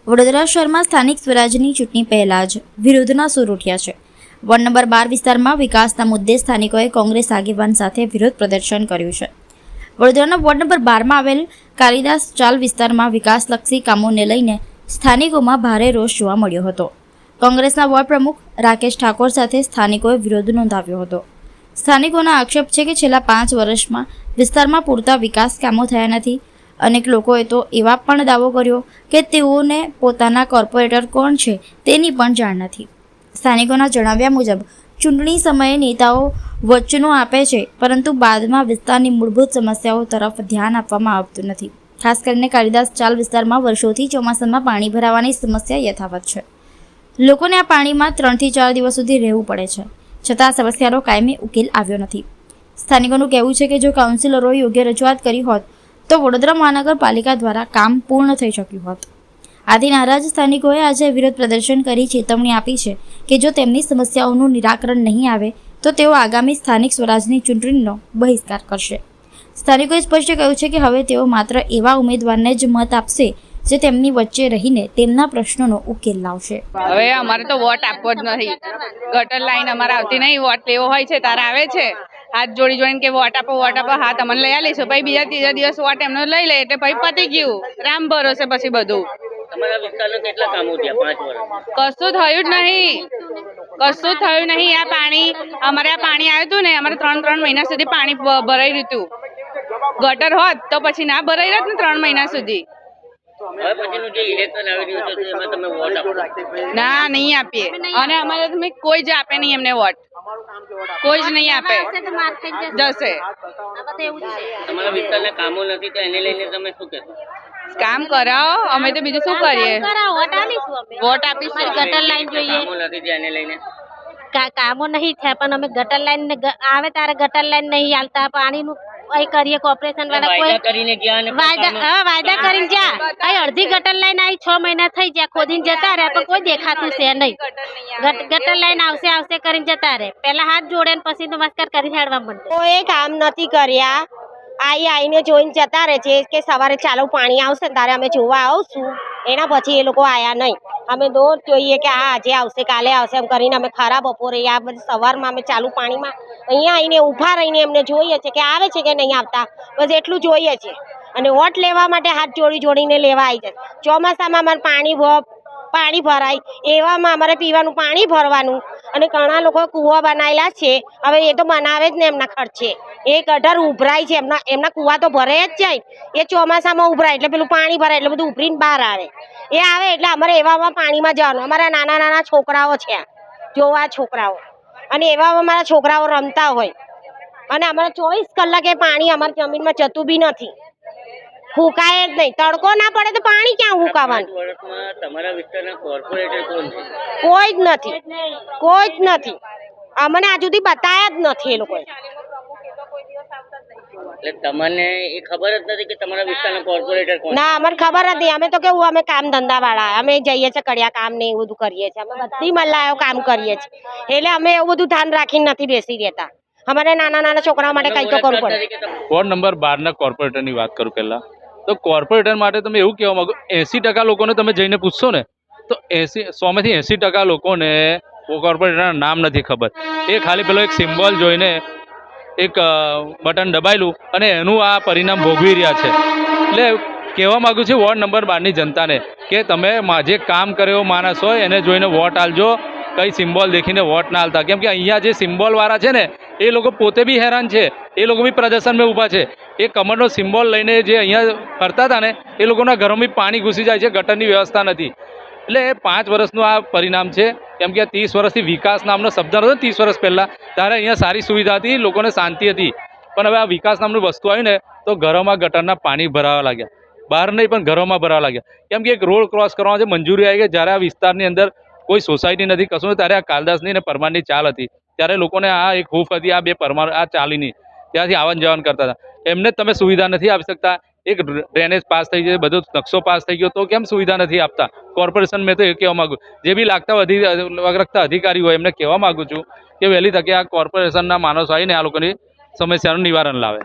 વડોદરા શહેરમાં સ્થાનિક સ્વરાજની ચૂંટણી પહેલા જ વિરોધના સૂર ઉઠ્યા છે. વોર્ડ નંબર 12 વિસ્તારમાં વિકાસના મુદ્દે સ્થાનિકોએ કોંગ્રેસ આગેવાન સાથે વિરોધ પ્રદર્શન કર્યું છે. વડોદરાના વોર્ડ નંબર 12માં આવેલ કાલિદાસ ચાલ વિસ્તારમાં વિકાસલક્ષી કામોને લઈને સ્થાનિકોમાં ભારે રોષ જોવા મળ્યો હતો. કોંગ્રેસના વોર્ડ પ્રમુખ રાકેશ ઠાકોર સાથે સ્થાનિકોએ વિરોધ નોંધાવ્યો હતો. સ્થાનિકોના આક્ષેપ છે કે છેલ્લા 5 વર્ષમાં વિસ્તારમાં પૂરતા વિકાસ કામો થયા નથી. અનેક લોકોએ તો એવા પણ દાવો કર્યો કે તેઓને પોતાના કોર્પોરેટર કોણ છે તેની પણ જાણ નથી. સ્થાનિકોના જણાવ્યા મુજબ ચૂંટણી સમયે નેતાઓ વચનો આપે છે, પરંતુ બાદમાં વિસ્તારની મૂળભૂત સમસ્યાઓ તરફ ધ્યાન આપવામાં આવતું નથી. ખાસ કરીને કાલિદાસ ચાલ વિસ્તારમાં વર્ષોથી ચોમાસામાં પાણી ભરાવાની સમસ્યા યથાવત છે. લોકોને આ પાણીમાં 3 થી 4 દિવસ સુધી રહેવું પડે છે, છતાં આ સમસ્યાનો કાયમી ઉકેલ આવ્યો નથી. સ્થાનિકોનું કહેવું છે કે જો કાઉન્સિલરોએ યોગ્ય રજૂઆત કરી હોત તો વડોદરા મહાનગરપાલિકા દ્વારા કામ પૂર્ણ થઈ શક્યું હોત. આથી નારાજ સ્થાનિકોએ આજે વિરોધ પ્રદર્શન કરી ચેતવણી આપી છે કે જો તેમની સમસ્યાઓનું નિરાકરણ નહીં આવે તો તેઓ આગામી સ્થાનિક સ્વરાજની ચૂંટણીનો બહિષ્કાર કરશે. સ્થાનિકોએ સ્પષ્ટ કહ્યું છે કે હવે તેઓ માત્ર એવા ઉમેદવારને જ મત આપશે જે તેમની વચ્ચે રહીને તેમના પ્રશ્નોનો ઉકેલ લાવશે. હવે અમારે તો વોટ આપવો જ નથી. ગટર લાઈન અમારે આવતી નહીં. વોટ લેવો હોય છે તારે આવે છે, હાથ જોડીને કે વોટ આપો હા તમને લઈ આવીશું. પછી બીજા ત્રીજા દિવસ વોટ એમનો લઈ લે એટલે પછી પતી ગયું. રામ ભરોસે પછી બધું. તમારા વિસ્તારમાં કેટલા કામો થયા 5 વર્ષ? કશું થયું જ નહીં. આ પાણી આવ્યું હતું ને, અમારે 3 મહિના સુધી પાણી ભરાઈ રહ્યું હતું. ગટર હોત તો પછી ના ભરાઈ રહેત ને 3 મહિના સુધી. હવે પછીનું જે ઇલેક્શન આવી રહ્યું છે એમાં તમે વોટ આપો? ના, નહીં આપીએ. અને અમારે તમે કોઈ જ આપે નહીં એમને વોટ. કોઈ જ નહીં આપે, જશે. તમારા વિસ્તારના કામો નથી તો એને લઈને તમે શું કહેશો? કામ કરાવો, અમે તો બીજું શું કરીએ? વોટ આપીશું. ગટર લાઈન જોઈએ. કામો નથી એને લઈને કામો નહીં થયા, પણ અમે ગટર લાઈન આવે ત્યારે ગટર લાઈન નહીં હાલતા. પાણીનું કઈ કરીએ કોર્પોરેશન વાળા કોઈ કરીને ગયા વાયદા કરીને જ્યાં અડધી ગટર લાઈન આવી 6 મહિના થઈ ગયા, ખોદીને જતા રહ્યા, પણ કોઈ દેખાતું છે નહીં. ગટર લાઈન આવશે કરીને જતા રહે. પેલા હાથ જોડે ને પછી નમસ્કાર કરીને હેડવા માંડે. કોઈ કામ નથી કર્યા. આવીને જોઈને જતા રહે છે કે સવારે ચાલો પાણી આવશે ત્યારે અમે જોવા આવશું. એના પછી એ લોકો આયા નહીં. અમે દોર જોઈએ કે આજે આવશે કાલે આવશે એમ કરીને અમે ખરા બપોરે આ બધી સવારમાં અમે ચાલુ પાણીમાં અહીંયા આવીને ઊભા રહીને એમને જોઈએ છે કે આવે છે કે નહીં આવતા, બસ એટલું જોઈએ છે. અને વોટ લેવા માટે હાથ જોડીને લેવા આવી જાય. ચોમાસામાં અમારે પાણી ભરાય, એવામાં અમારે પીવાનું પાણી ભરવાનું. અને ઘણા લોકો કૂવા બનાવેલા છે, હવે એ તો બનાવે જ ને એમના ખર્ચે. એ ગટર ઉભરાય છે, એમના કૂવા તો ભરે જ જાય. એ ચોમાસામાં ઉભરાય એટલે પેલું પાણી ભરાય એટલે બધું ઉભરીને બહાર આવે. એ આવે એટલે અમારે એવામાં પાણીમાં જવાનું. અમારા નાના છોકરાઓ છે, જોવા છોકરાઓ, અને એવામાં અમારા છોકરાઓ રમતા હોય. અને અમારે 24 કલાકે પાણી અમારી જમીનમાં જતું બી નથી, ફૂંકાય જ નહીં. તડકો ના પડે તો પાણી ક્યાં ફૂંકાવાનું? તમારા વિસ્તારના કોર્પોરેટર કોણ છે? કોઈ જ નથી. અમને આ સુધી બતાયા જ નથી એ લોકોએ. એટલે તમને એ ખબર જ નથી કે તમારા વિસ્તારના કોર્પોરેટર કોણ? ના, અમને ખબર નથી. અમે તો કેવું, અમે કામ ધંધા વાળા, અમે જઈએ છીએ કડિયા કામ ને એવું બધું કરીએ છીએ. અમે બધી મલ્લાઓ કામ કરીએ છીએ, એટલે અમે એવું બધું ધ્યાન રાખીને નથી બેસી રહેતા. અમારે નાના છોકરાઓ માટે કઈ તો કરવું પડે. વોર્ડ નંબર 12 ના કોર્પોરેટરની વાત કરું પહેલા તો કોર્પોરેટર માટે તમે એવું કહેવા માંગો 80% લોકોને તમે જઈને પૂછશો ને તો 100 માંથી 80% લોકોને કોર્પોરેટરના નામ નથી ખબર. એ ખાલી પેલો એક સિમ્બોલ જોઈને એક બટન દબાયેલું અને એનું આ પરિણામ ભોગવી રહ્યા છે. એટલે કહેવા માગું છું વોર્ડ નંબર 12ની જનતાને કે તમે જે કામ કર્યો માણસ હોય એને જોઈને વોટ આલજો, કઈ સિમ્બોલ દેખીને વોટ ના આલતા. કેમ કે અહીંયા જે સિમ્બોલવાળા છે ને એ લોકો પોતે બી હેરાન છે, એ લોકો બી પ્રદર્શનમાં ઊભા છે. એ કમરનો સિમ્બોલ લઈને જે અહીંયા ફરતા હતા ને એ લોકોના ઘરોમાં પાણી ઘૂસી જાય છે, ગટરની વ્યવસ્થા નથી. એટલે 5 વર્ષનું આ પરિણામ છે. કેમ કે 30 વર્ષથી વિકાસ નામનો શબ્દ હતો 30 વર્ષ પહેલાં, ત્યારે અહીંયા સારી સુવિધા હતી, લોકોને શાંતિ હતી. પણ હવે આ વિકાસ નામનું વસ્તુ આવી ને તો ઘરોમાં ગટરના પાણી ભરાવા લાગ્યા. બહાર નહીં પણ ઘરોમાં ભરાવા લાગ્યા. કેમ કે એક રોડ ક્રોસ કરવાનો છે મંજૂરી આવી ગઈ. જ્યારે આ વિસ્તારની અંદર કોઈ સોસાયટી નથી, કશું નહીં, ત્યારે આ કાલદાસની અને પરમારની ચાલ હતી. ત્યારે લોકોને આ એક હૂફ હતી, આ 2 પરમાર આ ચાલીની, ત્યાંથી આવન જવાન કરતા હતા. એમને તમે સુવિધા નથી આપી શકતા. એક ડ્રેનેજ પાસ થઈ જાય, બધો નકશો પાસ થઈ ગયો તો કેમ સુવિધા નથી આપતા કોર્પોરેશન? મેં તો એ કહેવા માગું, જે બી લાગતા અધિકારી હોય એમને કહેવા માગું છું કે વહેલી તકે આ કોર્પોરેશનના માણસો આવીને આ લોકોની સમસ્યાનું નિવારણ લાવે.